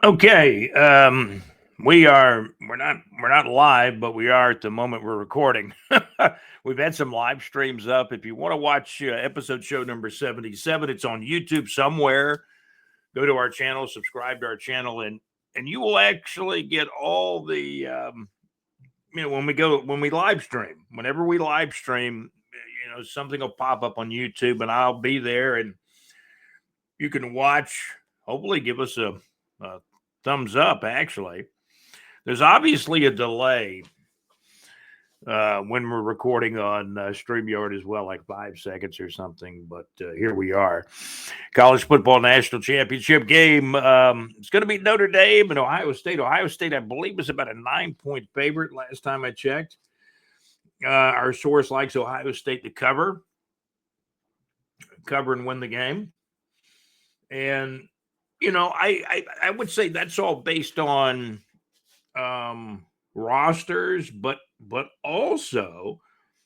Okay, we're not live, but we are at the moment we're recording. We've had some live streams up. If you want to watch episode show number 77, it's on YouTube somewhere. Go to our channel, subscribe to our channel, and you will actually get all the when we live stream. Whenever we live stream, something will pop up on YouTube, and I'll be there, and you can watch. Hopefully, give us a thumbs up. Actually, there's obviously a delay when we're recording on StreamYard as well, like 5 seconds or something. But here we are. College football national championship game. It's going to be Notre Dame and Ohio State. Ohio State, I believe, is about a 9-point favorite last time I checked. Our source likes Ohio State to cover and win the game. And I would say that's all based on rosters, but also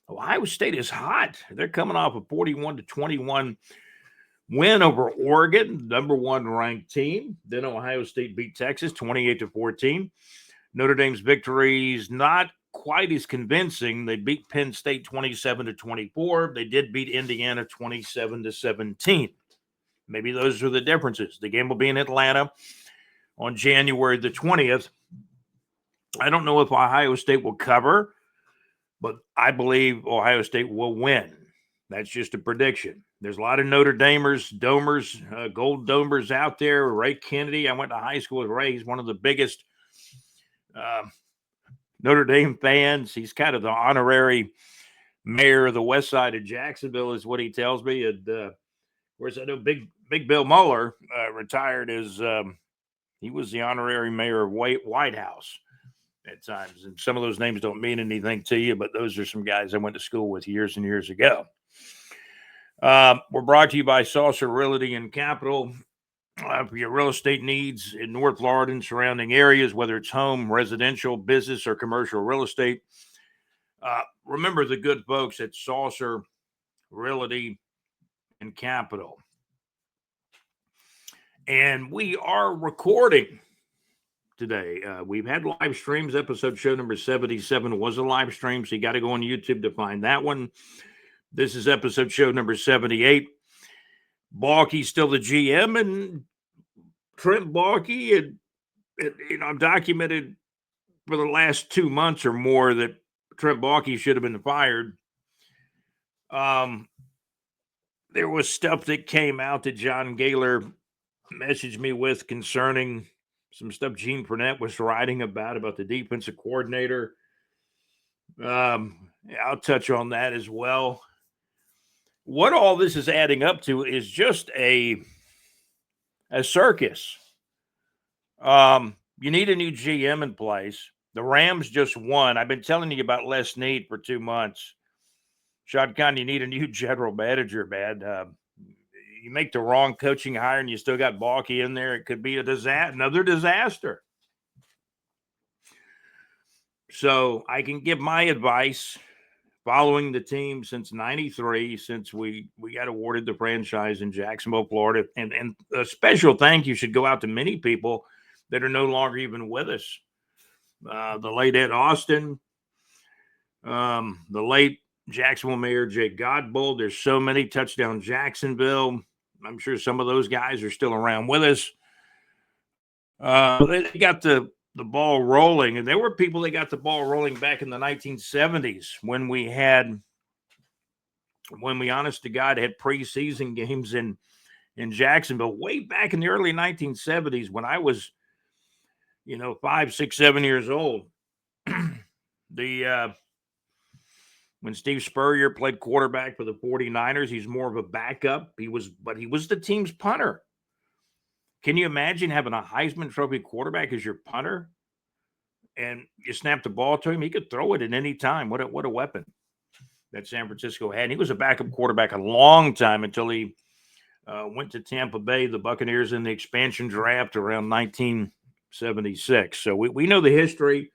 Ohio State is hot. They're coming off a 41-21 win over Oregon, number one ranked team. Then Ohio State beat Texas 28-14. Notre Dame's victories not quite as convincing. They beat Penn State 27-24. They did beat Indiana 27-17. Maybe those are the differences. The game will be in Atlanta on January the 20th. I don't know if Ohio State will cover, but I believe Ohio State will win. That's just a prediction. There's a lot of Notre Damers, gold domers out there. Ray Kennedy, I went to high school with Ray. He's one of the biggest Notre Dame fans. He's kind of the honorary mayor of the west side of Jacksonville, is what he tells me. And whereas I know Big Bill Mueller retired as he was the honorary mayor of White House at times. And some of those names don't mean anything to you, but those are some guys I went to school with years and years ago. We're brought to you by Saucer Realty and Capital. For your real estate needs in North Florida and surrounding areas, whether it's home, residential, business, or commercial real estate, remember the good folks at Saucer Realty and Capital. And we are recording today. We've had live streams. Episode show number 77 was a live stream, so you got to go on YouTube to find that one. This is episode show number 78. Balky's still the GM, and Trent Balky, and I've documented for the last 2 months or more that Trent Balky should have been fired. There was stuff that came out that John Gaylor messaged me with concerning some stuff Gene Purnett was writing about the defensive coordinator. I'll touch on that as well. What all this is adding up to is just a circus. You need a new GM in place. The Rams just won. I've been telling you about Les Snead for 2 months. Shad Khan, you need a new general manager, man. You make the wrong coaching hire and you still got Balky in there. It could be another disaster. So I can give my advice following the team since 93, since we got awarded the franchise in Jacksonville, Florida. And a special thank you should go out to many people that are no longer even with us. The late Ed Austin, the late Jacksonville Mayor Jay Godbold. There's so many. Touchdown Jacksonville. I'm sure some of those guys are still around with us. They got the ball rolling, and there were people that got the ball rolling back in the 1970s when we honest to God had preseason games in Jacksonville way back in the early 1970s when I was 5, 6, 7 years old. When Steve Spurrier played quarterback for the 49ers, he's more of a backup. He was the team's punter. Can you imagine having a Heisman Trophy quarterback as your punter? And you snap the ball to him, he could throw it at any time. What a weapon that San Francisco had. And he was a backup quarterback a long time until he went to Tampa Bay, the Buccaneers, in the expansion draft around 1976. So we know the history.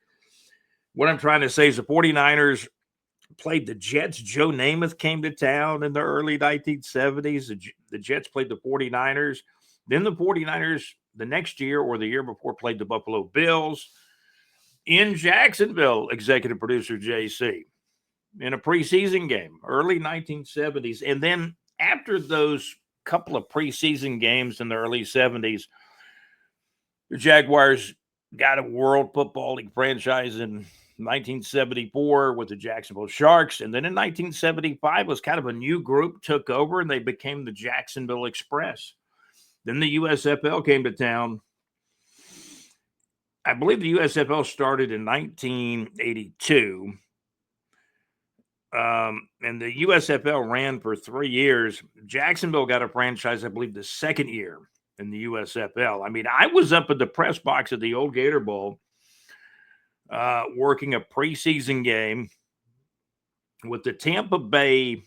What I'm trying to say is the 49ers played the Jets. Joe Namath came to town in the early 1970s. The Jets played the 49ers. Then the 49ers the next year or the year before played the Buffalo Bills in Jacksonville, executive producer JC, in a preseason game, early 1970s. And then after those couple of preseason games in the early 70s, the Jaguars got a World Football League franchise in 1974 with the Jacksonville Sharks. And then in 1975 was kind of a new group took over and they became the Jacksonville Express. Then the USFL came to town. I believe the USFL started in 1982. And the USFL ran for 3 years. Jacksonville got a franchise, I believe, the second year in the USFL. I mean, I was up at the press box at the old Gator Bowl working a preseason game with the Tampa Bay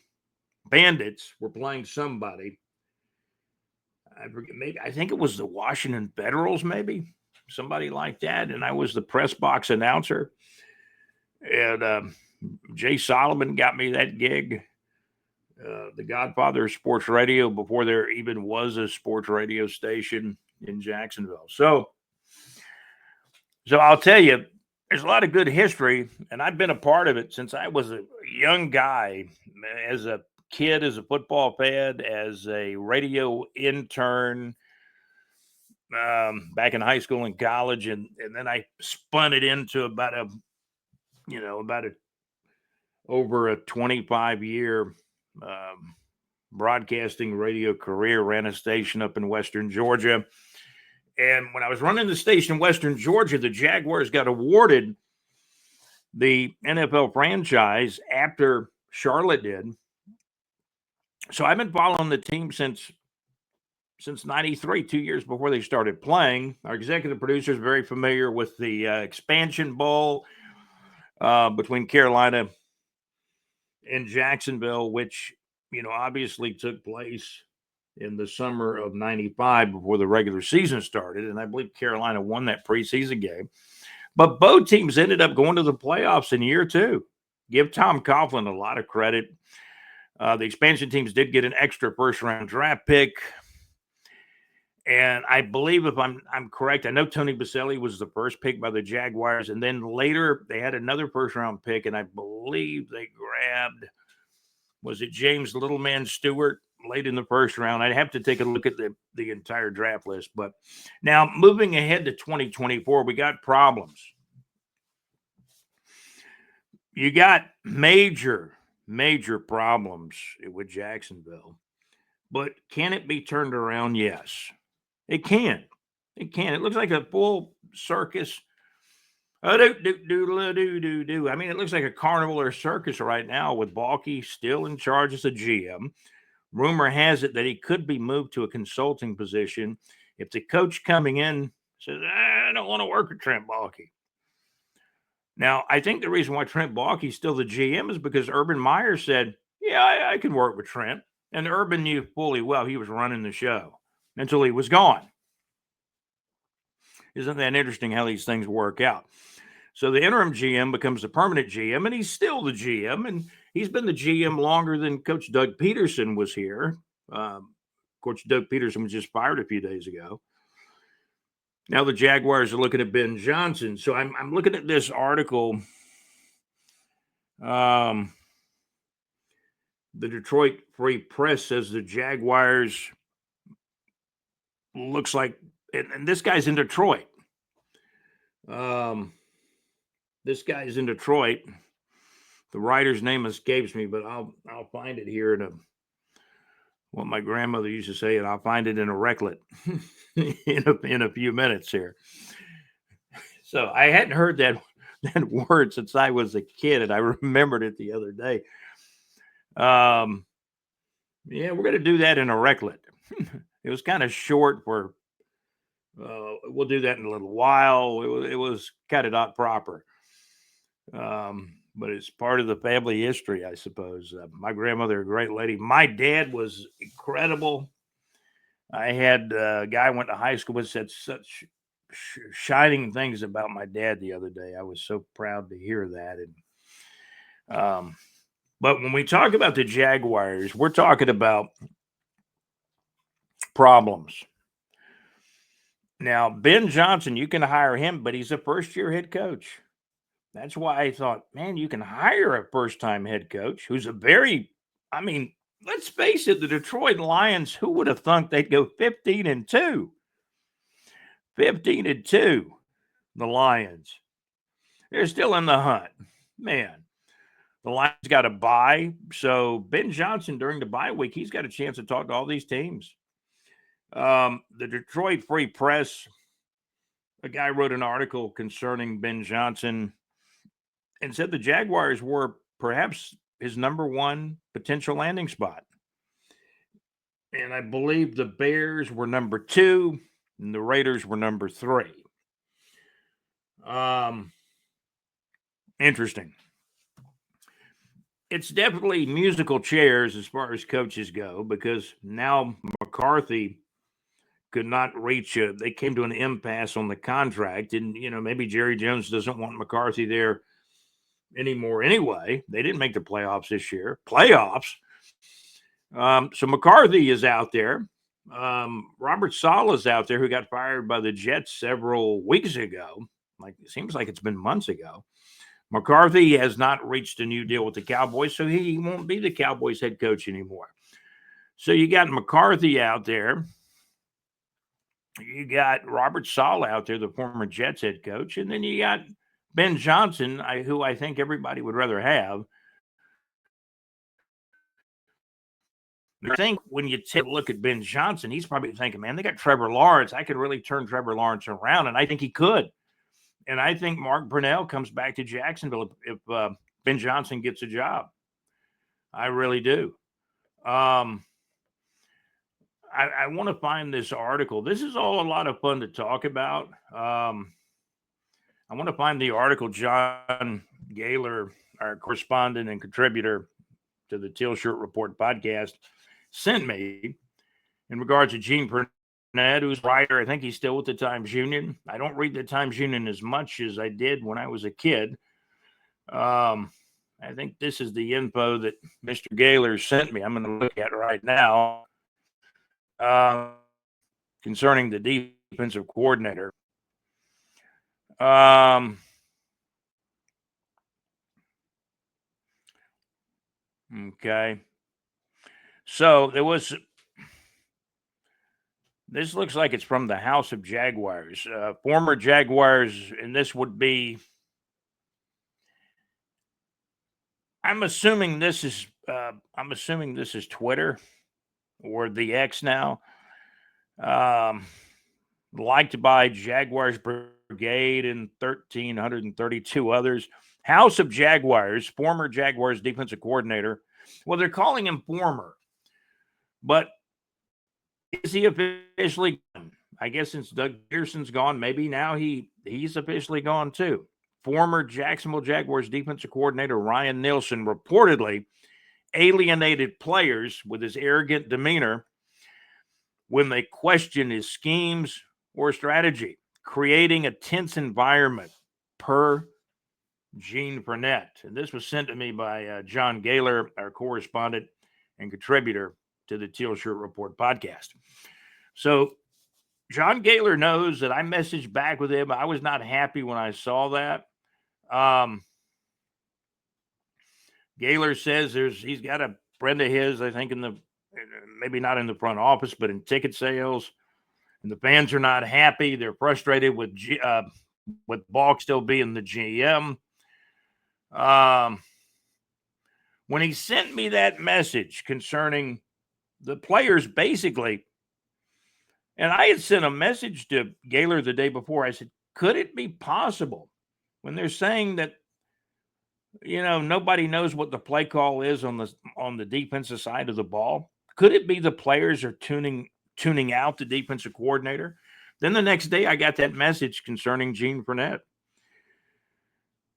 Bandits. Were playing somebody. I forget, maybe I think it was the Washington Federals, maybe somebody like that. And I was the press box announcer. And Jay Solomon got me that gig. The godfather of sports radio before there even was a sports radio station in Jacksonville. So I'll tell you, there's a lot of good history, and I've been a part of it since I was a young guy, as a kid, as a football fan, as a radio intern back in high school and college, and then I spun it into about over a 25-year broadcasting radio career. Ran a station up in Western Georgia. And when I was running the station in Western Georgia, the Jaguars got awarded the NFL franchise after Charlotte did. So I've been following the team since 93, 2 years before they started playing. Our executive producer is very familiar with the expansion bowl between Carolina and Jacksonville, which, obviously took place in the summer of 95 before the regular season started. And I believe Carolina won that preseason game. But both teams ended up going to the playoffs in year two. Give Tom Coughlin a lot of credit. The expansion teams did get an extra first-round draft pick. And I believe, if I'm correct, I know Tony Baselli was the first pick by the Jaguars. And then later they had another first-round pick, and I believe they grabbed, was it James Littleman Stewart late in the first round? I'd have to take a look at the entire draft list. But now moving ahead to 2024, we got problems. You got major problems with Jacksonville. But can it be turned around? Yes, it can. It can. It looks like a full circus. I mean, it looks like a carnival or a circus right now with Balky still in charge as a GM. Rumor has it that he could be moved to a consulting position if the coach coming in says, I don't want to work with Trent Baalke. Now, I think the reason why Trent Baalke is still the GM is because Urban Meyer said, yeah, I can work with Trent. And Urban knew fully well he was running the show until he was gone. Isn't that interesting how these things work out? So the interim GM becomes the permanent GM, and he's still the GM, and he's been the GM longer than Coach Doug Peterson was here. Coach Doug Peterson was just fired a few days ago. Now the Jaguars are looking at Ben Johnson. So I'm looking at this article. The Detroit Free Press says the Jaguars looks like, and this guy's in Detroit. This guy's in Detroit. The writer's name escapes me, but I'll find it here in what my grandmother used to say, and I'll find it in a reclet in a few minutes here. So I hadn't heard that word since I was a kid, and I remembered it the other day. Yeah, we're going to do that in a reclet. It was kind of short for, we'll do that in a little while. It was kind of not proper. But it's part of the family history, I suppose. My grandmother, a great lady. My dad was incredible. I had a guy I went to high school with said such shining things about my dad the other day. I was so proud to hear that. And but when we talk about the Jaguars, we're talking about problems. Now, Ben Johnson, you can hire him, but he's a first-year head coach. That's why I thought, man, you can hire a first-time head coach who's I mean, let's face it, the Detroit Lions, who would have thunk they'd go 15-2? 15-2, the Lions. They're still in the hunt. Man, the Lions got a bye. So Ben Johnson, during the bye week, he's got a chance to talk to all these teams. The Detroit Free Press, a guy wrote an article concerning Ben Johnson and said the Jaguars were perhaps his number one potential landing spot. And I believe the Bears were number two and the Raiders were number three. Interesting. It's definitely musical chairs as far as coaches go, because now McCarthy could not reach they came to an impasse on the contract. And, maybe Jerry Jones doesn't want McCarthy there anymore anyway. They didn't make the playoffs this year. So McCarthy is out there. Robert Saleh is out there, who got fired by the Jets several weeks ago. It seems like it's been months ago. McCarthy has not reached a new deal with the Cowboys, so he won't be the Cowboys head coach anymore. So you got McCarthy out there. You got Robert Saleh out there, the former Jets head coach. And then you got Ben Johnson, who I think everybody would rather have. I think when you take a look at Ben Johnson, he's probably thinking, man, they got Trevor Lawrence. I could really turn Trevor Lawrence around, and I think he could. And I think Mark Brunell comes back to Jacksonville if Ben Johnson gets a job. I really do. I want to find this article. This is all a lot of fun to talk about. I want to find the article John Gaylor, our correspondent and contributor to the Teal Shirt Report podcast, sent me in regards to Gene Burnett, who's a writer. I think he's still with the Times Union. I don't read the Times Union as much as I did when I was a kid. I think this is the info that Mr. Gaylor sent me. I'm going to look at right now concerning the defensive coordinator. Okay. So this looks like it's from the House of Jaguars, former Jaguars, and this would be, I'm assuming this is Twitter or the X now. Liked by Jaguars Brigade and 1,332 others. House of Jaguars, former Jaguars defensive coordinator. Well, they're calling him former, but is he officially gone? I guess since Doug Peterson's gone, maybe now he's officially gone too. Former Jacksonville Jaguars defensive coordinator Ryan Nielsen reportedly alienated players with his arrogant demeanor when they question his schemes or strategy, creating a tense environment, per Gene Burnett. And this was sent to me by John Gaylor, our correspondent and contributor to the Teal Shirt Report podcast. So John Gaylor knows that I messaged back with him. I was not happy when I saw that. Gaylor says he's got a friend of his, I think, maybe not in the front office, but in ticket sales. And the fans are not happy. They're frustrated with Balk still being the GM. When he sent me that message concerning the players, basically, and I had sent a message to Gaylor the day before. I said, could it be possible when they're saying that, nobody knows what the play call is on the defensive side of the ball? Could it be the players are tuning out the defensive coordinator? Then the next day I got that message concerning Gene Burnett.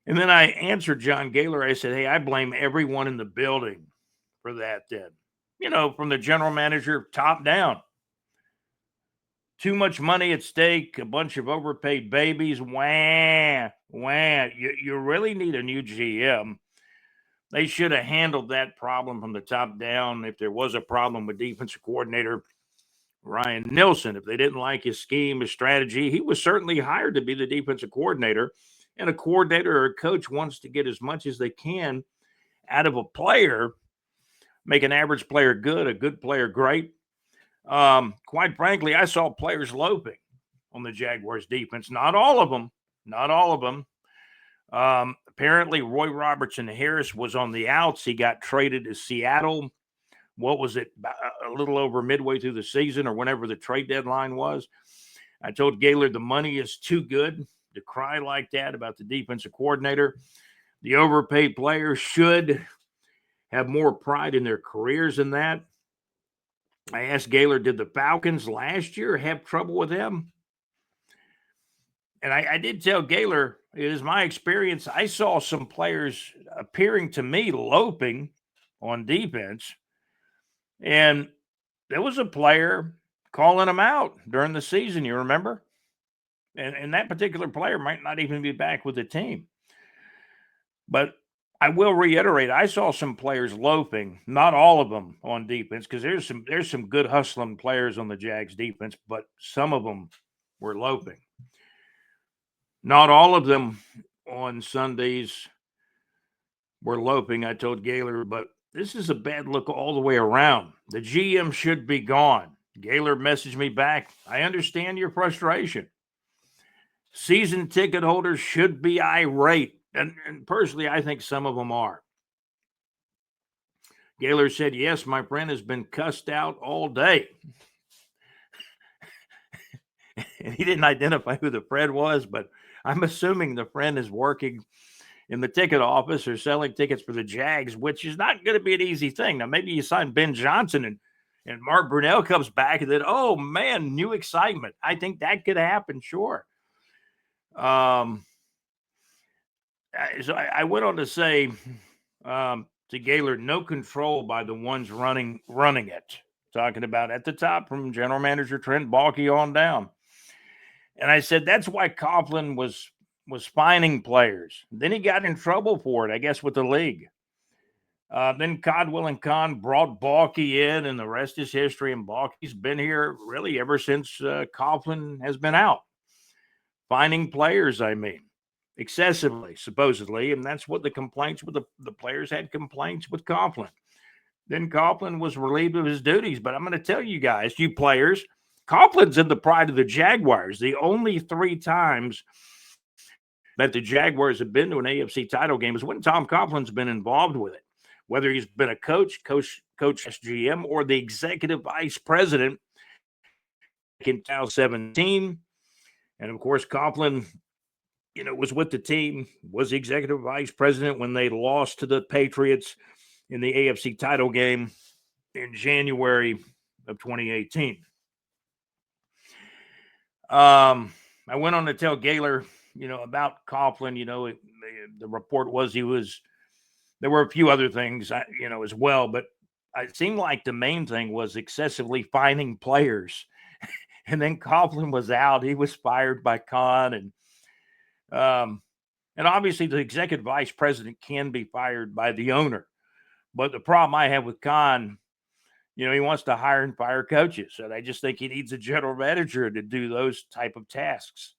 And then I answered John Gaylor. I said, hey, I blame everyone in the building for that then. From the general manager top down. Too much money at stake, a bunch of overpaid babies. Wah. You really need a new GM. They should have handled that problem from the top down. If there was a problem with defensive coordinator, Ryan Nielsen. If they didn't like his scheme, his strategy, he was certainly hired to be the defensive coordinator. And a coordinator or a coach wants to get as much as they can out of a player, make an average player good, a good player great. Quite frankly, I saw players loping on the Jaguars defense. Not all of them. Not all of them. Apparently, Roy Robertson Harris was on the outs. He got traded to Seattle. What was it? A little over midway through the season or whenever the trade deadline was. I told Gaylor the money is too good to cry like that about the defensive coordinator. The overpaid players should have more pride in their careers than that. I asked Gaylor, did the Falcons last year have trouble with him? And I did tell Gaylor, it is my experience, I saw some players appearing to me loping on defense. And there was a player calling him out during the season, you remember? And that particular player might not even be back with the team. But I will reiterate, I saw some players loafing, not all of them on defense, because there's some good hustling players on the Jags defense, but some of them were loafing. Not all of them on Sundays were loafing, I told Gaylor, but this is a bad look all the way around. The GM should be gone. Gaylor messaged me back. I understand your frustration. Season ticket holders should be irate. And personally, I think some of them are. Gaylor said, yes, my friend has been cussed out all day. And he didn't identify who the friend was, but I'm assuming the friend is working in the ticket office or selling tickets for the Jags, which is not going to be an easy thing. Now, maybe you sign Ben Johnson and Mark Brunell comes back and then, oh, man, new excitement. I think that could happen, sure. So I went on to say to Gaylor, no control by the ones running it. Talking about at the top from general manager Trent Baalke on down. And I said, that's why Coughlin was fining players. Then he got in trouble for it, I guess, with the league. Then Codwell and Kahn brought Baalke in, and the rest is history. And Baalke's been here really ever since Coughlin has been out. Fining players, I mean, excessively, supposedly. And that's what the complaints with the players had complaints with Coughlin. Then Coughlin was relieved of his duties. But I'm going to tell you guys, you players, Coughlin's in the pride of the Jaguars. The only 3 times that the Jaguars have been to an AFC title game is when Tom Coughlin's been involved with it, whether he's been a coach SGM, or the executive vice president in 2017. And of course, Coughlin, was with the team, was the executive vice president when they lost to the Patriots in the AFC title game in January of 2018. I went on to tell Gaylor, about Coughlin. The report was there were a few other things, as well, but it seemed like the main thing was excessively fining players. And then Coughlin was out. He was fired by Kahn. And obviously the executive vice president can be fired by the owner. But the problem I have with Kahn, he wants to hire and fire coaches. And I just think he needs a general manager to do those type of tasks.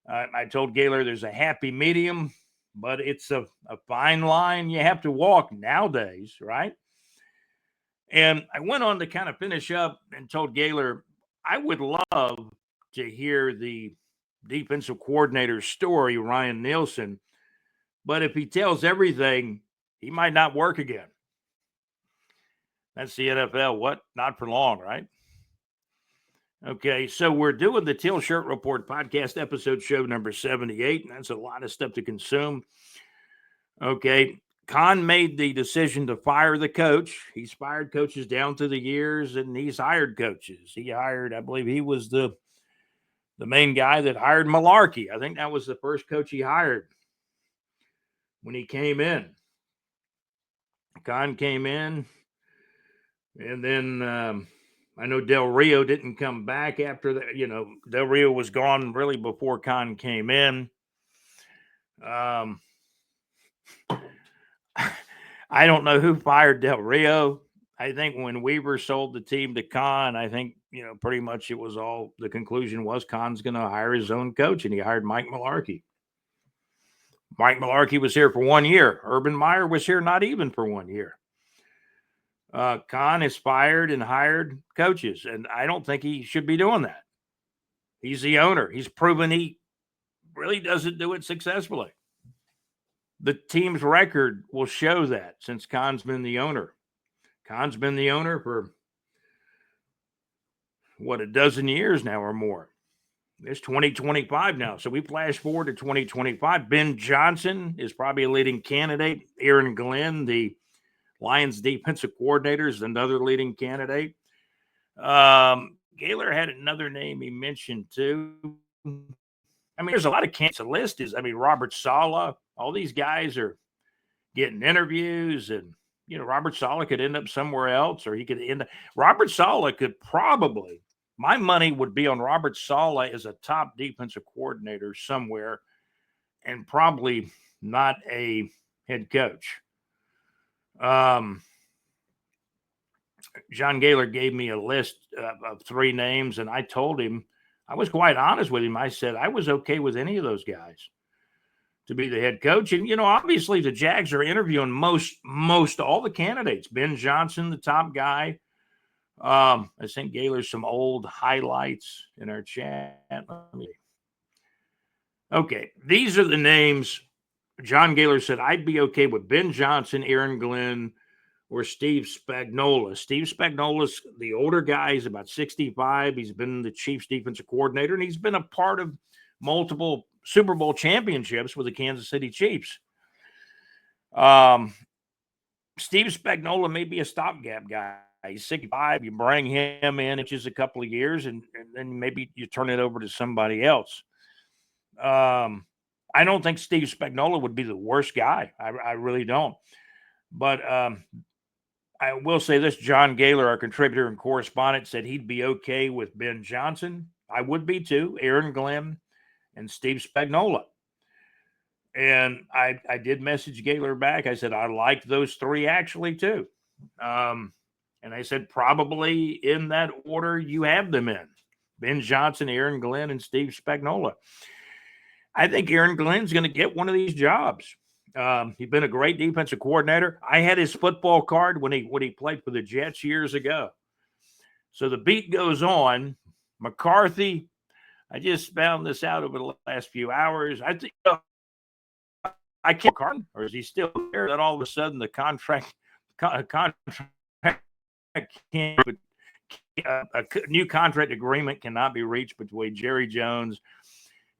I told Gaylor there's a happy medium, but it's a fine line you have to walk nowadays, right? And I went on to kind of finish up and told Gaylor, I would love to hear the defensive coordinator's story, Ryan Nielsen, but if he tells everything, he might not work again. That's the NFL. What? Not for long, right? Okay, so we're doing the Teal Shirt Report podcast episode show number 78, and that's a lot of stuff to consume. Okay, Kahn made the decision to fire the coach. He's fired coaches down through the years, and he's hired coaches. He hired, I believe he was the main guy that hired Malarkey. I think that was the first coach he hired when he came in. Kahn came in, and then I know Del Rio didn't come back after that. Del Rio was gone really before Kahn came in. I don't know who fired Del Rio. I think when Weaver sold the team to Kahn, I think, pretty much it was all the conclusion was Khan's going to hire his own coach, and he hired Mike Mularkey. Mike Mularkey was here for 1 year. Urban Meyer was here not even for 1 year. Khan has fired and hired coaches, and I don't think he should be doing that. He's the owner. He's proven he really doesn't do it successfully. The team's record will show that since Khan's been the owner. Khan's been the owner for, a dozen years now or more. It's 2025 now. So we flash forward to 2025. Ben Johnson is probably a leading candidate. Aaron Glenn, the Lions defensive coordinator, is another leading candidate. Gaylor had another name he mentioned too. I mean, there's a lot of candidates. The list is, Robert Saleh. All these guys are getting interviews, and Robert Saleh could end up somewhere else, or he could end up. Robert Saleh could probably. My money would be on Robert Saleh as a top defensive coordinator somewhere, and probably not a head coach. John Gaylor gave me a list of 3 names, and I told him, I was quite honest with him. I said I was okay with any of those guys to be the head coach. And, obviously the Jags are interviewing most all the candidates. Ben Johnson, the top guy. I sent Gaylor some old highlights in our chat. Okay, these are the names. John Gaylor said I'd be okay with Ben Johnson, Aaron Glenn, or Steve Spagnuolo. Steve Spagnuolo's the older guy. He's about 65. He's been the Chiefs defensive coordinator, and he's been a part of multiple Super Bowl championships with the Kansas City Chiefs. Steve Spagnuolo may be a stopgap guy. He's 65. You bring him in, it's just a couple of years, and then maybe you turn it over to somebody else. I don't think Steve Spagnuolo would be the worst guy. I really don't. But I will say this, John Gaylor, our contributor and correspondent, said he'd be okay with Ben Johnson. I would be too, Aaron Glenn, and Steve Spagnuolo. And I did message Gaylor back. I said, I like those 3 actually too. And I said, probably in that order you have them in. Ben Johnson, Aaron Glenn, and Steve Spagnuolo. I think Aaron Glenn's going to get one of these jobs. He's been a great defensive coordinator. I had his football card when he played for the Jets years ago. So the beat goes on. McCarthy, I just found this out over the last few hours. I think I can't, or is he still there? That all of a sudden the contract can't, a new contract agreement cannot be reached between Jerry Jones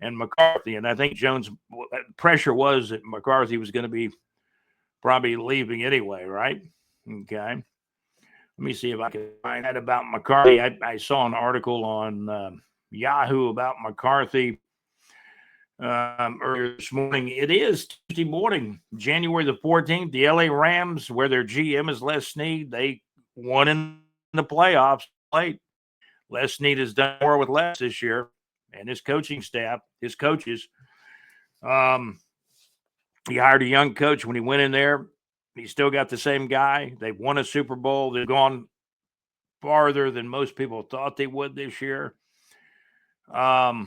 and McCarthy. And I think Jones' pressure was that McCarthy was going to be probably leaving anyway, right? Okay. Let me see if I can find out about McCarthy. I saw an article on Yahoo about McCarthy earlier this morning. It is Tuesday morning, January the 14th. The LA Rams, where their GM is Les Snead, they won in the playoffs late. Les Snead has done more with less this year, and his coaching staff, his coaches. He hired a young coach when he went in there. He still got the same guy. They've won a Super Bowl. They've gone farther than most people thought they would this year. I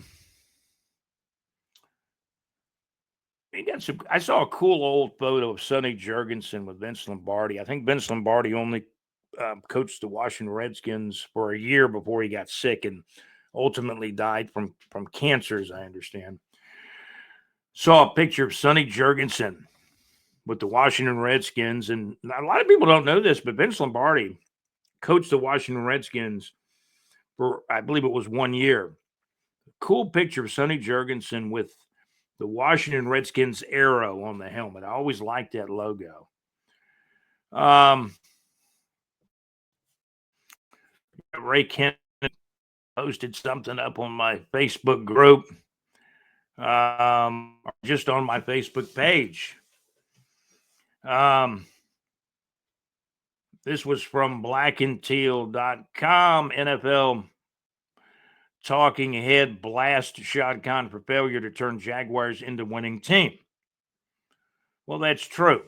saw a cool old photo of Sonny Jurgensen with Vince Lombardi. I think Vince Lombardi only coached the Washington Redskins for a year before he got sick and ultimately died from cancer, as I understand. Saw a picture of Sonny Jurgensen with the Washington Redskins. And a lot of people don't know this, but Vince Lombardi coached the Washington Redskins for, I believe it was 1 year. Cool picture of Sonny Jurgensen with the Washington Redskins arrow on the helmet. I always liked that logo. Ray Kent posted something up on my Facebook group, just on my Facebook page. This was from blackandteal.com. NFL talking head blast Shad Khan for failure to turn Jaguars into winning team. Well, that's true.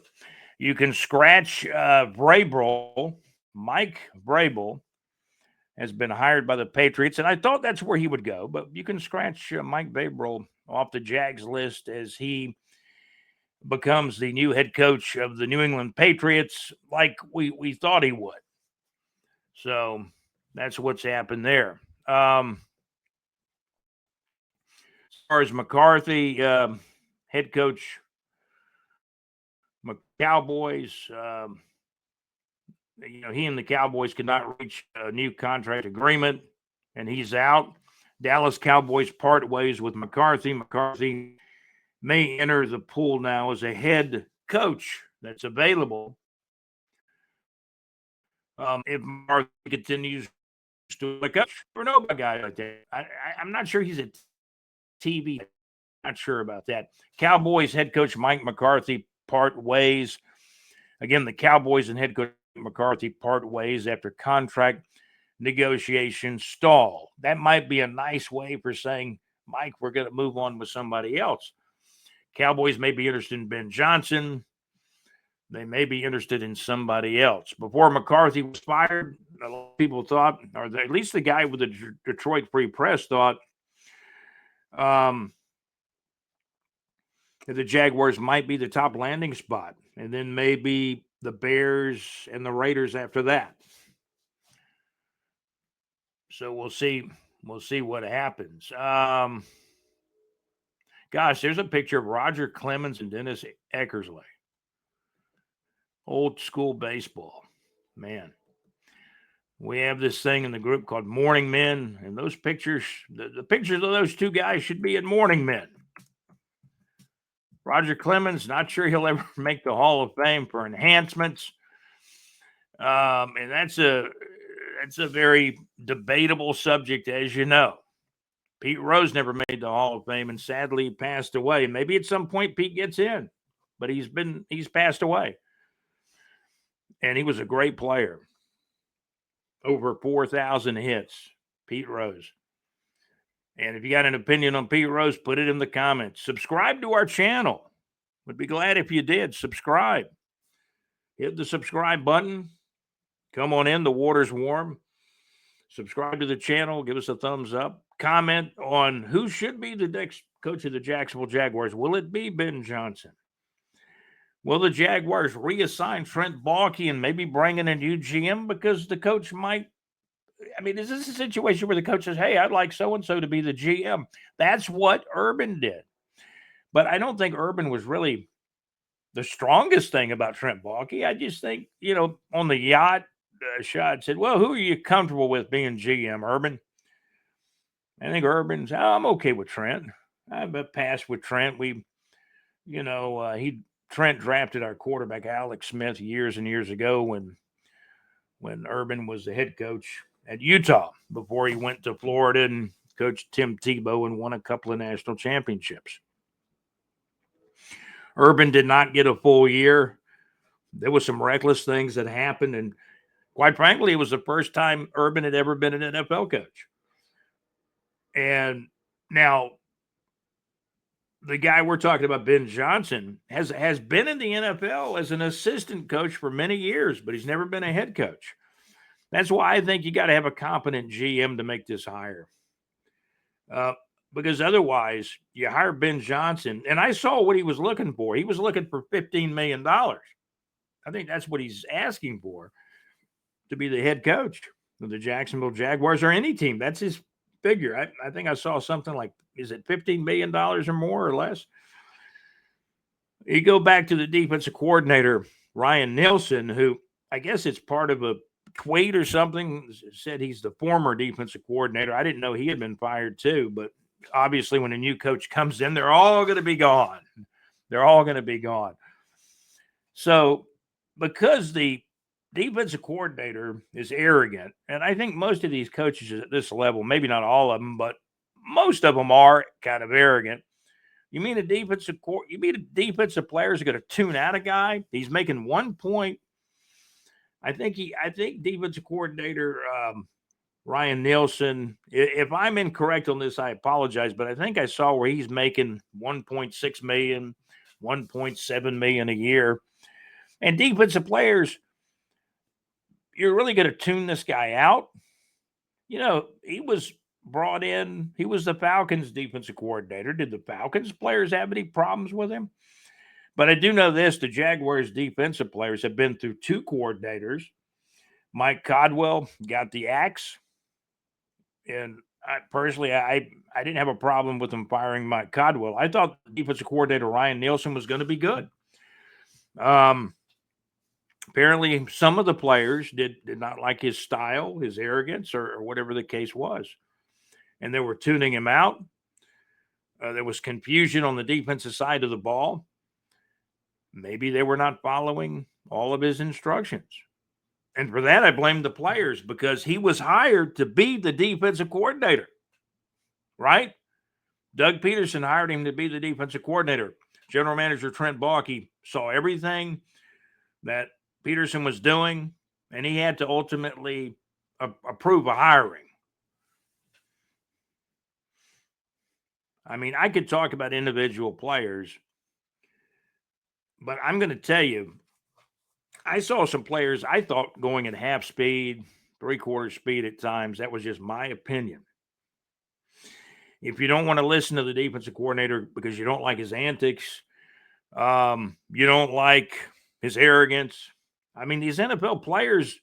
You can scratch Vrabel, Mike Vrabel, has been hired by the Patriots, and I thought that's where he would go, but you can scratch Mike Vrabel off the Jags list as he becomes the new head coach of the New England Patriots, like we thought he would. So that's what's happened there. As far as McCarthy, head coach, Cowboys, he and the Cowboys could not reach a new contract agreement, and he's out. Dallas Cowboys part ways with McCarthy. McCarthy may enter the pool now as a head coach that's available. If McCarthy continues to be a coach or no guy like that, I'm not sure he's a TV. Not sure about that. Cowboys head coach Mike McCarthy part ways. Again, the Cowboys and head coach McCarthy part ways after contract negotiations stall. That might be a nice way for saying, Mike, we're going to move on with somebody else. Cowboys may be interested in Ben Johnson. They may be interested in somebody else. Before McCarthy was fired, a lot of people thought, or at least the guy with the Detroit Free Press thought, that the Jaguars might be the top landing spot, and then maybe the Bears and the Raiders after that. So we'll see. We'll see what happens. Gosh, there's a picture of Roger Clemens and Dennis Eckersley. Old school baseball. Man. We have this thing in the group called Morning Men, and those pictures, the pictures of those two guys should be in Morning Men. Roger Clemens, not sure he'll ever make the Hall of Fame for enhancements. And that's a very debatable subject, as you know. Pete Rose never made the Hall of Fame and sadly passed away. Maybe at some point Pete gets in, but he's passed away. And he was a great player. Over 4,000 hits, Pete Rose. And if you got an opinion on Pete Rose, put it in the comments. Subscribe to our channel. Would be glad if you did. Subscribe. Hit the subscribe button. Come on in. The water's warm. Subscribe to the channel. Give us a thumbs up. Comment on who should be the next coach of the Jacksonville Jaguars. Will it be Ben Johnson? Will the Jaguars reassign Trent Baalke and maybe bring in a new GM because the coach might? I mean, is this a situation where the coach says, hey, I'd like so-and-so to be the GM? That's what Urban did. But I don't think Urban was really the strongest thing about Trent Baalke. I just think, on the yacht, Shad said, well, who are you comfortable with being GM, Urban? I think Urban's, I'm okay with Trent. I've passed with Trent. Trent drafted our quarterback, Alex Smith, years and years ago when Urban was the head coach at Utah before he went to Florida and coached Tim Tebow and won a couple of national championships. Urban did not get a full year. There was some reckless things that happened, and quite frankly, it was the first time Urban had ever been an NFL coach. And now the guy we're talking about, Ben Johnson, has been in the NFL as an assistant coach for many years, but he's never been a head coach. That's why I think you got to have a competent GM to make this hire. Because otherwise, you hire Ben Johnson, and I saw what he was looking for. He was looking for $15 million. I think that's what he's asking for to be the head coach of the Jacksonville Jaguars or any team. That's his figure. I think I saw something like, is it $15 million or more or less? You go back to the defensive coordinator, Ryan Nielsen, who I guess it's part of a tweet or something, said he's the former defensive coordinator. I didn't know he had been fired too, but obviously when a new coach comes in, they're all going to be gone. They're all going to be gone. So because the defensive coordinator is arrogant, and I think most of these coaches at this level, maybe not all of them, but most of them are kind of arrogant. You mean a defensive players are going to tune out a guy? He's making 1 point. I think defensive coordinator Ryan Nielsen, if I'm incorrect on this, I apologize, but I think I saw where he's making $1.6 million, $1.7 million a year. And defensive players, you're really going to tune this guy out? he was brought in. He was the Falcons defensive coordinator. Did the Falcons players have any problems with him? But I do know this: the Jaguars defensive players have been through two coordinators. Mike Codwell got the axe, and I didn't have a problem with him firing Mike Codwell. I thought the defensive coordinator Ryan Nielsen was going to be good. Apparently, some of the players did not like his style, his arrogance, or whatever the case was, and they were tuning him out. There was confusion on the defensive side of the ball. Maybe they were not following all of his instructions. And for that, I blame the players because he was hired to be the defensive coordinator, right? Doug Peterson hired him to be the defensive coordinator. General manager Trent Baalke saw everything that Peterson was doing, and he had to ultimately approve a hiring. I mean, I could talk about individual players, but I'm going to tell you, I saw some players I thought going at half speed, three-quarter speed at times. That was just my opinion. If you don't want to listen to the defensive coordinator because you don't like his antics, you don't like his arrogance. I mean, these NFL players,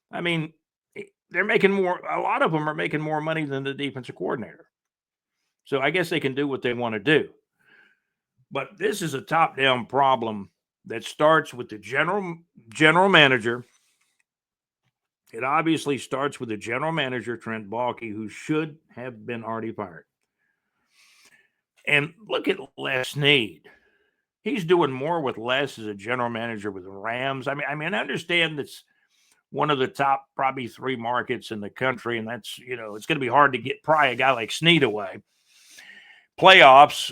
they're making more, a lot of them are making more money than the defensive coordinator. So I guess they can do what they want to do. But this is a top-down problem that starts with the general manager. It obviously starts with the general manager, Trent Baalke, who should have been already fired. And look at Les Snead. He's doing more with less as a general manager with the Rams. I mean, I understand that's one of the top probably three markets in the country, and that's, it's going to be hard to pry a guy like Snead away. Playoffs,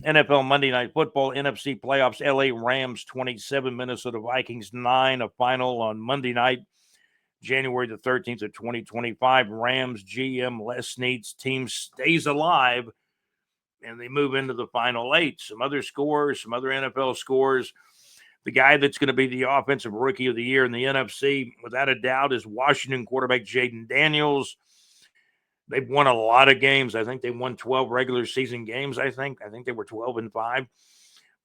NFL Monday Night Football, NFC playoffs, LA Rams 27, Minnesota Vikings 9, a final on Monday night, January the 13th of 2025. Rams GM Les Snead's team stays alive, and they move into the final 8. Some other scores, some other NFL scores. The guy that's going to be the offensive rookie of the year in the NFC, without a doubt, is Washington quarterback Jaden Daniels. They've won a lot of games. I think they won 12 regular season games, I think they were 12-5.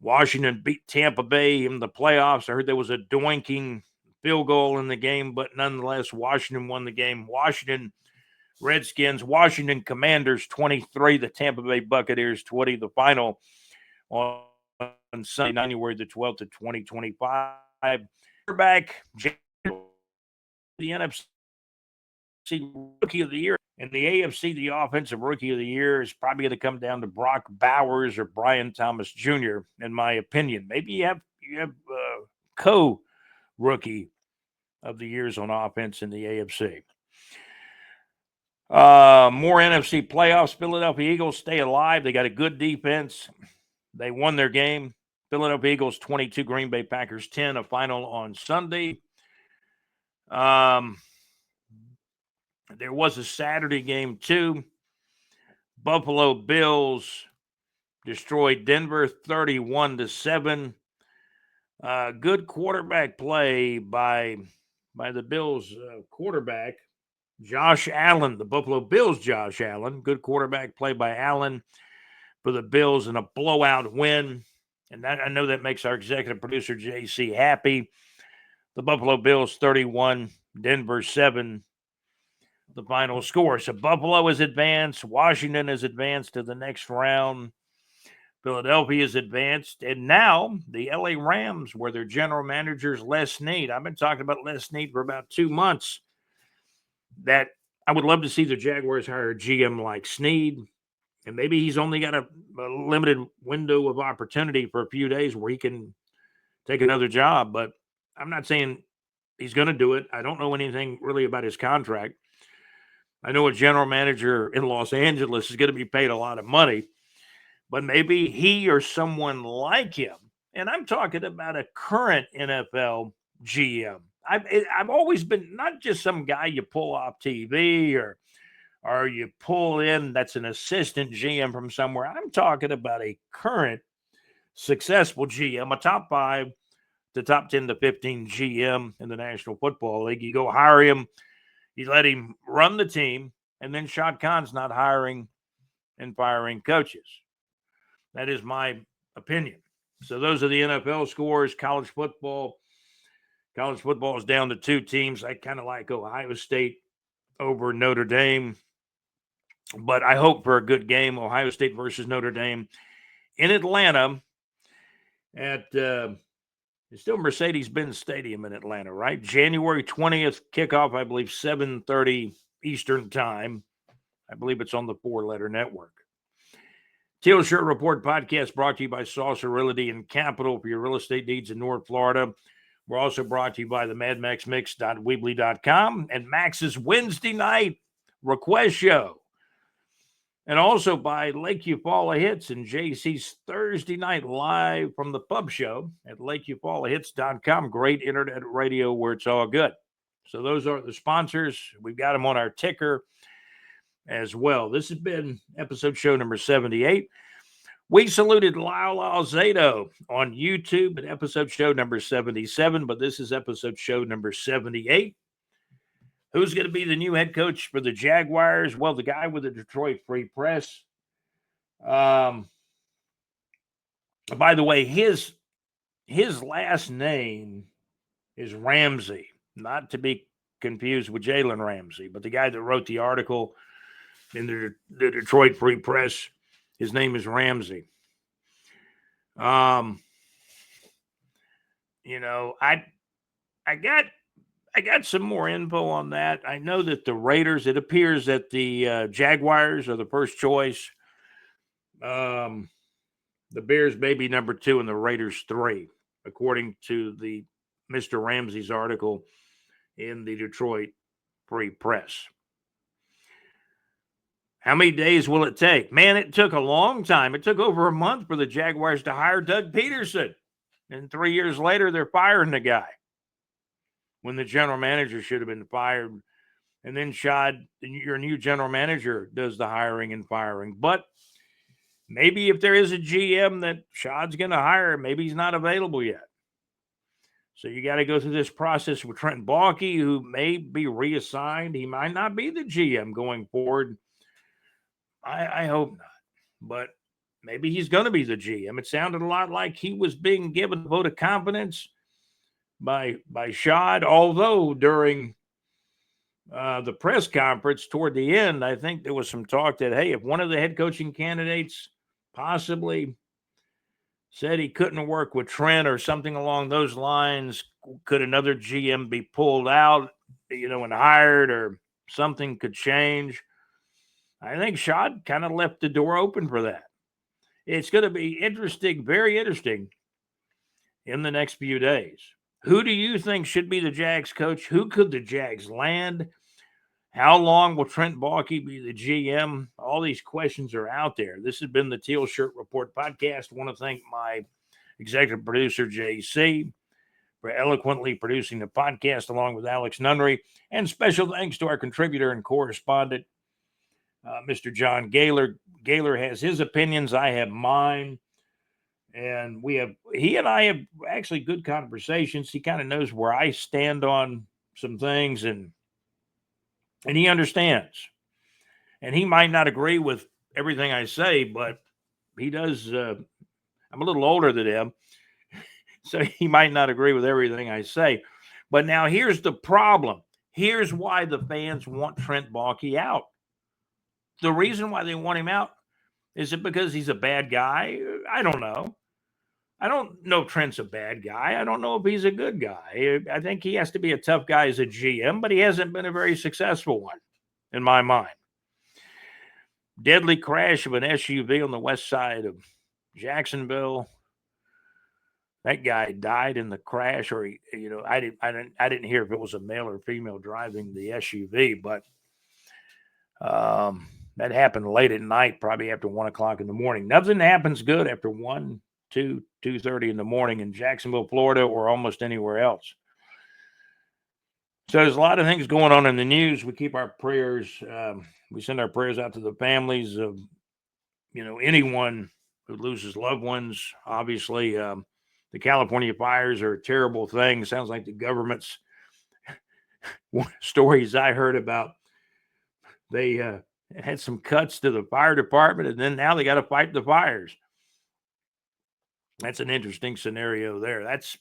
Washington beat Tampa Bay in the playoffs. I heard there was a doinking field goal in the game, but nonetheless, Washington won the game. Washington Redskins, Washington Commanders 23, the Tampa Bay Buccaneers 20, the final on Sunday, January the 12th of 2025. Quarterback, the NFC Rookie of the Year. In the AFC, the Offensive Rookie of the Year is probably going to come down to Brock Bowers or Brian Thomas Jr., in my opinion. Maybe you have co-rookie of the years on offense in the AFC. More NFC playoffs. Philadelphia Eagles stay alive. They got a good defense. They won their game. Philadelphia Eagles 22, Green Bay Packers 10, a final on Sunday. There was a Saturday game too. Buffalo Bills destroyed Denver 31-7. Good quarterback play by the Bills quarterback, Josh Allen, the Buffalo Bills Josh Allen. Good quarterback play by Allen for the Bills in a blowout win. And that, I know that makes our executive producer, JC, happy. The Buffalo Bills 31, Denver 7, the final score. So Buffalo is advanced. Washington is advanced to the next round. Philadelphia is advanced. And now the LA Rams, where their general manager is Les Snead. I've been talking about Les Snead for about 2 months. That I would love to see the Jaguars hire a GM like Snead. And maybe he's only got a limited window of opportunity for a few days where he can take another job. But I'm not saying he's going to do it. I don't know anything really about his contract. I know a general manager in Los Angeles is going to be paid a lot of money, but maybe he or someone like him, and I'm talking about a current NFL GM. I've always been not just some guy you pull off TV or you pull in that's an assistant GM from somewhere. I'm talking about a current successful GM, a top 5 to top 10 to 15 GM in the National Football League. You go hire him. You let him run the team. and then Shad Khan's not hiring and firing coaches. That is my opinion. So those are the NFL scores. College football is down to 2 teams. I kind of like Ohio State over Notre Dame, but I hope for a good game. Ohio State versus Notre Dame in Atlanta at it's still Mercedes-Benz Stadium in Atlanta, right? January 20th kickoff, I believe 7:30 Eastern time. I believe it's on the 4-letter network. Teal Shirt Report podcast brought to you by Saucer Realty and Capital for your real estate needs in North Florida. We're also brought to you by the MadMaxMix.weebly.com and Max's Wednesday night request show. And also by Lake Eufaula Hits and JC's Thursday night live from the pub show at LakeEufalaHits.com. Great internet radio where it's all good. So those are the sponsors. We've got them on our ticker as well. This has been episode show number 78. We saluted Lyle Alzado on YouTube at episode show number 77, but this is episode show number 78. Who's going to be the new head coach for the Jaguars? Well, the guy with the Detroit Free Press. By the way, his last name is Ramsey, not to be confused with Jalen Ramsey, but the guy that wrote the article in the Detroit Free Press, his name is Ramsey. I got some more info on that. I know that the Raiders, it appears that the Jaguars are the first choice. The Bears may be number 2 and the Raiders 3, according to the Mr. Ramsey's article in the Detroit Free Press. How many days will it take? Man, it took a long time. It took over a month for the Jaguars to hire Doug Peterson. And 3 years later, they're firing the guy when the general manager should have been fired. And then Shad, your new general manager, does the hiring and firing. But maybe if there is a GM that Shad's going to hire, maybe he's not available yet. So you got to go through this process with Trent Baalke, who may be reassigned. He might not be the GM going forward. I hope not. But maybe he's going to be the GM. It sounded a lot like he was being given a vote of confidence by Shad, although during the press conference toward the end, I think there was some talk that, hey, if one of the head coaching candidates possibly said he couldn't work with Trent or something along those lines, could another GM be pulled out, and hired, or something could change? I think Shad kind of left the door open for that. It's going to be interesting, very interesting, in the next few days. Who do you think should be the Jags coach? Who could the Jags land? How long will Trent Baalke be the GM? All these questions are out there. This has been the Teal Shirt Report podcast. I want to thank my executive producer, JC, for eloquently producing the podcast along with Alex Nunnery. And special thanks to our contributor and correspondent, Mr. John Gaylor. Gaylor has his opinions. I have mine. And he and I have actually good conversations. He kind of knows where I stand on some things, and he understands. And he might not agree with everything I say, but he does. I'm a little older than him, so he might not agree with everything I say. But now here's the problem. Here's why the fans want Trent Baalke out. The reason why they want him out, is it because he's a bad guy? I don't know. I don't know if Trent's a bad guy. I don't know if he's a good guy. I think he has to be a tough guy as a GM, but he hasn't been a very successful one, in my mind. Deadly crash of an SUV on the west side of Jacksonville. That guy died in the crash, or I didn't hear if it was a male or female driving the SUV, but that happened late at night, probably after 1 o'clock in the morning. Nothing happens good after 1, 2, 2:30 in the morning in Jacksonville, Florida, or almost anywhere else. So there's a lot of things going on in the news. We keep our prayers. We send our prayers out to the families of, anyone who loses loved ones. Obviously, the California fires are a terrible thing. Sounds like the government's stories I heard about They had some cuts to the fire department, and then now they got to fight the fires. That's an interesting scenario there. That's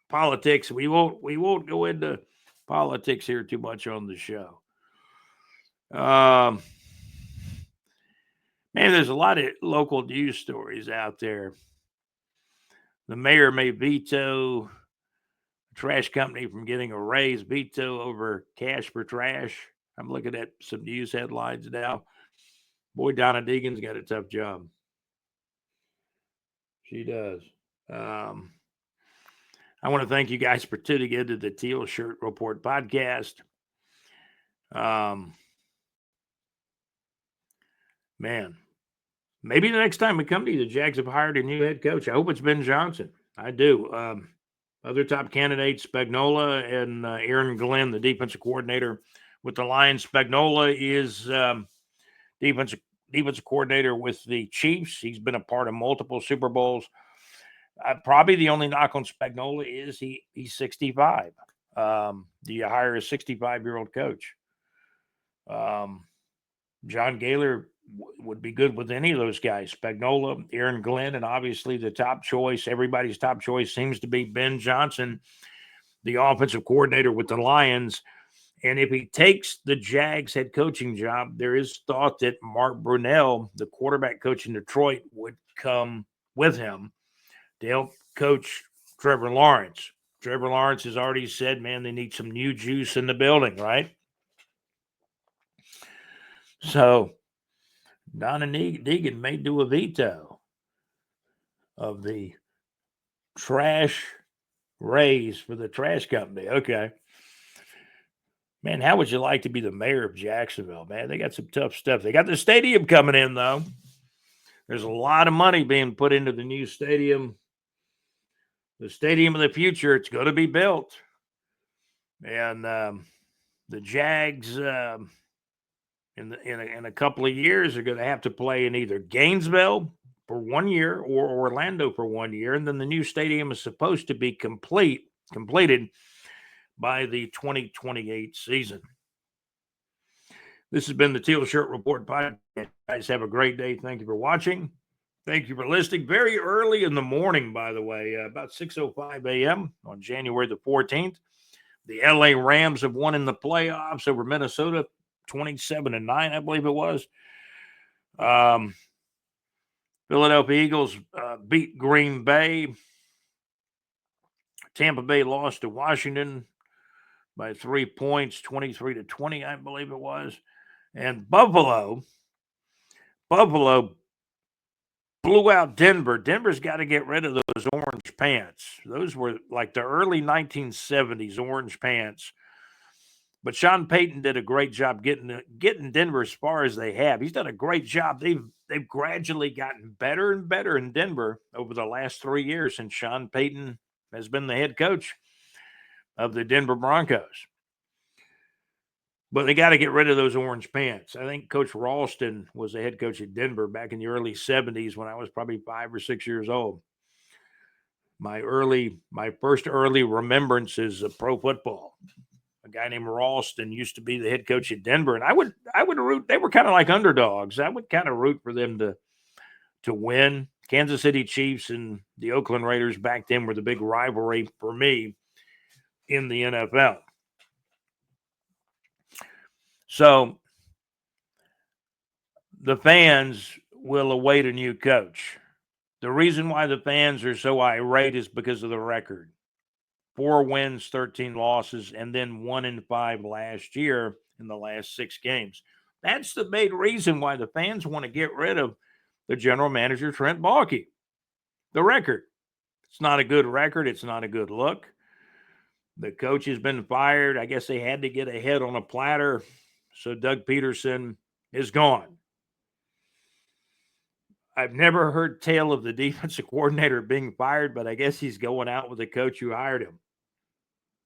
politics. We won't go into politics here too much on the show. Man, there's a lot of local news stories out there. The mayor may veto a trash company from getting a raise, veto over cash for trash. I'm looking at some news headlines now. Boy, Donna Deegan's got a tough job. She does. I want to thank you guys for tuning into the Teal Shirt Report podcast. Man, maybe the next time we come to you, the Jags have hired a new head coach. I hope it's Ben Johnson. I do. Other top candidates, Spagnuolo and Aaron Glenn, the defensive coordinator with the Lions. Spagnuolo is defensive coordinator with the Chiefs. He's been a part of multiple Super Bowls. Probably the only knock on Spagnuolo is he's 65. Do you hire a 65-year-old coach? John Gaylor would be good with any of those guys. Spagnuolo, Aaron Glenn, and obviously the top choice, everybody's top choice seems to be Ben Johnson, the offensive coordinator with the Lions. And if he takes the Jags head coaching job, there is thought that Mark Brunell, the quarterback coach in Detroit, would come with him to help coach Trevor Lawrence. Trevor Lawrence has already said, man, they need some new juice in the building, right? So Donna Deegan may do a veto of the trash raise for the trash company. Okay. Man, how would you like to be the mayor of Jacksonville, man? They got some tough stuff. They got the stadium coming in, though. There's a lot of money being put into the new stadium. The stadium of the future, it's going to be built. And the Jags, in a couple of years, are going to have to play in either Gainesville for 1 year or Orlando for 1 year. And then the new stadium is supposed to be completed by the 2028 season. This has been the Teal Shirt Report podcast. Guys, have a great day. Thank you for watching. Thank you for listening. Very early in the morning, by the way, about 6:05 a.m. on January the 14th. The LA Rams have won in the playoffs over Minnesota, 27-9, I believe it was. Philadelphia Eagles beat Green Bay. Tampa Bay lost to Washington by 3 points, 23-20, I believe it was. And Buffalo blew out Denver. Denver's got to get rid of those orange pants. Those were like the early 1970s orange pants. But Sean Payton did a great job getting Denver as far as they have. He's done a great job. They've gradually gotten better and better in Denver over the last 3 years since Sean Payton has been the head coach of the Denver Broncos. But they got to get rid of those orange pants. I think Coach Ralston was the head coach at Denver back in the early 70s when I was probably 5 or 6 years old. My first early remembrances of pro football. A guy named Ralston used to be the head coach at Denver, and I would root. They were kind of like underdogs. I would kind of root for them to win. Kansas City Chiefs and the Oakland Raiders back then were the big rivalry for me in the NFL. So the fans will await a new coach. The reason why the fans are so irate is because of the record. 4 wins, 13 losses, and then 1-5 last year in the last 6 games. That's the main reason why the fans want to get rid of the general manager, Trent Baalke. The record. It's not a good record. It's not a good look. The coach has been fired. I guess they had to get ahead on a platter. So Doug Peterson is gone. I've never heard tale of the defensive coordinator being fired, but I guess he's going out with the coach who hired him.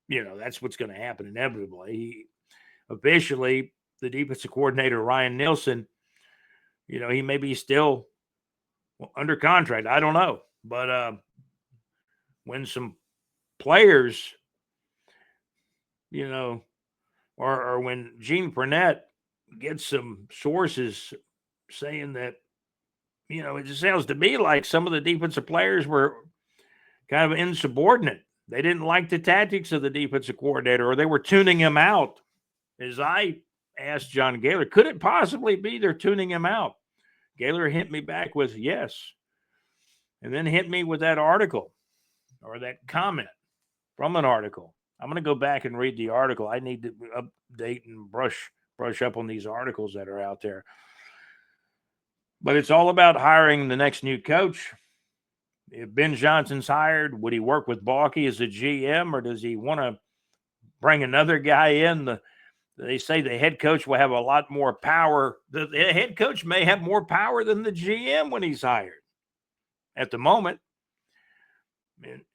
You know, that's what's going to happen inevitably. Officially, the defensive coordinator, Ryan Nielsen, you know, he may be still under contract. I don't know. But when some players, you know, or when Gene Fournette get some sources saying that, it just sounds to me like some of the defensive players were kind of insubordinate. They didn't like the tactics of the defensive coordinator, or they were tuning him out. As I asked John Gaylor, could it possibly be they're tuning him out? Gaylor hit me back with yes, and then hit me with that article or that comment from an article. I'm going to go back and read the article. I need to update and brush up on these articles that are out there. But it's all about hiring the next new coach. If Ben Johnson's hired, would he work with Balky as a GM, or does he want to bring another guy in? They say the head coach will have a lot more power. The head coach may have more power than the GM when he's hired. At the moment,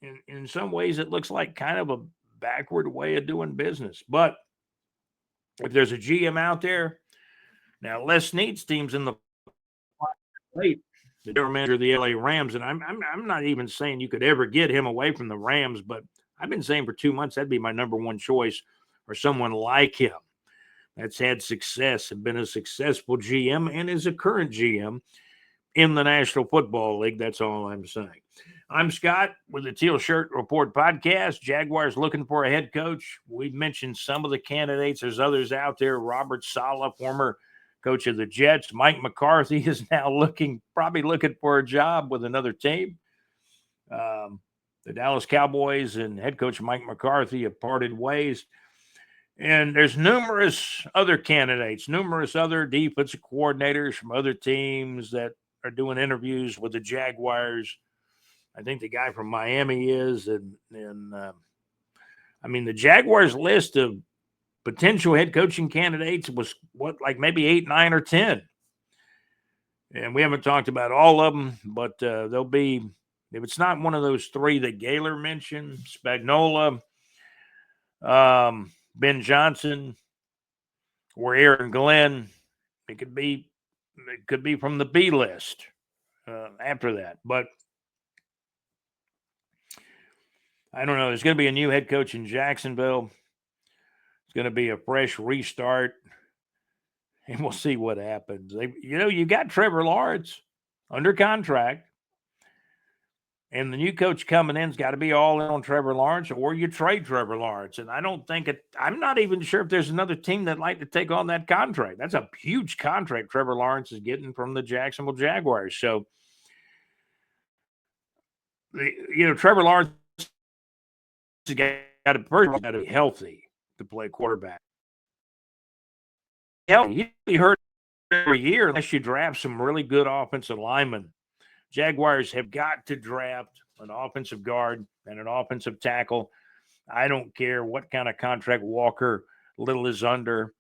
in some ways, it looks like kind of a backward way of doing business. But if there's a GM out there, now Les Snead's team's in the late, the general manager of the LA Rams, and I'm not even saying you could ever get him away from the Rams, but I've been saying for 2 months that'd be my number one choice, or someone like him that's had success and been a successful GM and is a current GM in the National Football League. That's all I'm saying. I'm Scott with the Teal Shirt Report podcast. Jaguars looking for a head coach. We've mentioned some of the candidates. There's others out there. Robert Saleh, former coach of the Jets. Mike McCarthy is now probably looking for a job with another team. The Dallas Cowboys and head coach Mike McCarthy have parted ways. And there's numerous other candidates, numerous other defensive coordinators from other teams that are doing interviews with the Jaguars. I think the guy from Miami is. And the Jaguars list of potential head coaching candidates was like maybe 8, 9, or 10. And we haven't talked about all of them, but there'll be, if it's not one of those 3 that Gaylor mentioned, Spagnuolo, Ben Johnson, or Aaron Glenn, it could be from the B list after that. But I don't know. There's going to be a new head coach in Jacksonville. It's going to be a fresh restart, and we'll see what happens. You got Trevor Lawrence under contract, and the new coach coming in's got to be all in on Trevor Lawrence, or you trade Trevor Lawrence. And I don't think I'm not even sure if there's another team that'd like to take on that contract. That's a huge contract Trevor Lawrence is getting from the Jacksonville Jaguars. So, Trevher Lawrence has got to be healthy to play quarterback. He'll be hurt every year unless you draft some really good offensive linemen. Jaguars have got to draft an offensive guard and an offensive tackle. I don't care what kind of contract Walker Little is under.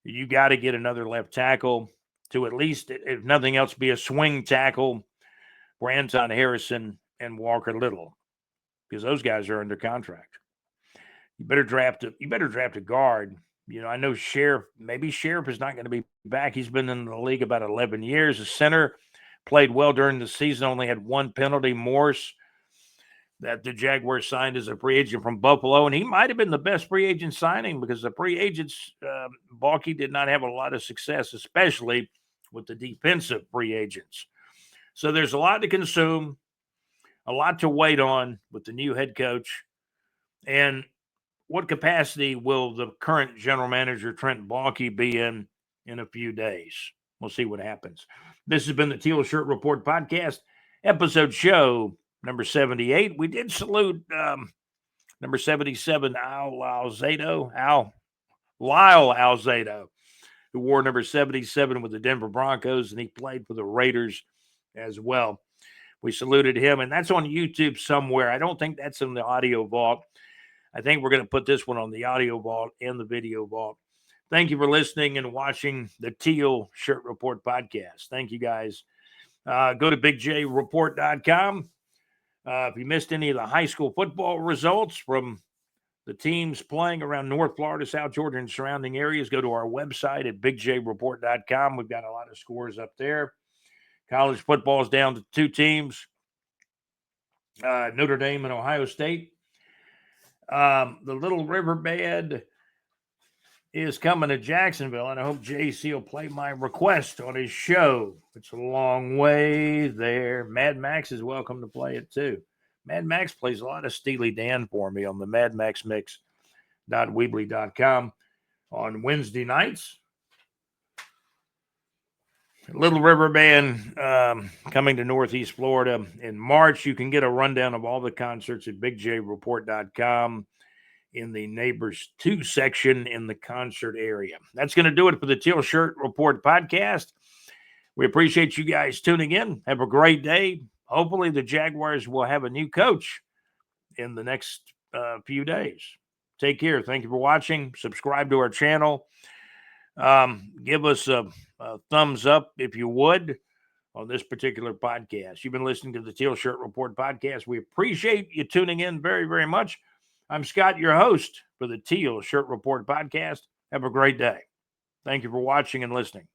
You got to get another left tackle to at least, if nothing else, be a swing tackle for Anton Harrison and Walker Little, because those guys are under contract. You better draft a guard. I know Sheriff is not going to be back. He's been in the league about 11 years. The center played well during the season, only had 1 penalty. Morse, that the Jaguars signed as a free agent from Buffalo, and he might have been the best free agent signing, because the free agents, Balky did not have a lot of success, especially with the defensive free agents. So there's a lot to consume, a lot to wait on with the new head coach. And what capacity will the current general manager, Trent Baalke, be in a few days? We'll see what happens. This has been the Teal Shirt Report podcast, episode show number 78. We did salute number 77, Lyle Alzado, who wore number 77 with the Denver Broncos, and he played for the Raiders as well. We saluted him, and that's on YouTube somewhere. I don't think that's in the audio vault. I think we're going to put this one on the audio vault and the video vault. Thank you for listening and watching the Teal Shirt Report podcast. Thank you, guys. Go to bigjreport.com. If you missed any of the high school football results from the teams playing around North Florida, South Georgia, and surrounding areas, go to our website at bigjreport.com. We've got a lot of scores up there. College football is down to 2 teams, Notre Dame and Ohio State. The Little Riverbed is coming to Jacksonville, and I hope JC will play my request on his show. It's a long way there. Mad Max is welcome to play it too. Mad Max plays a lot of Steely Dan for me on the madmaxmix.weebly.com on Wednesday nights. Little River Band coming to Northeast Florida in March. You can get a rundown of all the concerts at bigjreport.com in the Neighbors 2 section in the concert area. That's going to do it for the Teal Shirt Report podcast. We appreciate you guys tuning in. Have a great day. Hopefully the Jaguars will have a new coach in the next few days. Take care. Thank you for watching. Subscribe to our channel. Give us a thumbs up if you would on this particular podcast. You've been listening to the Teal Shirt Report podcast. We appreciate you tuning in very, very much. I'm Scott, your host for the Teal Shirt Report podcast. Have a great day. Thank you for watching and listening.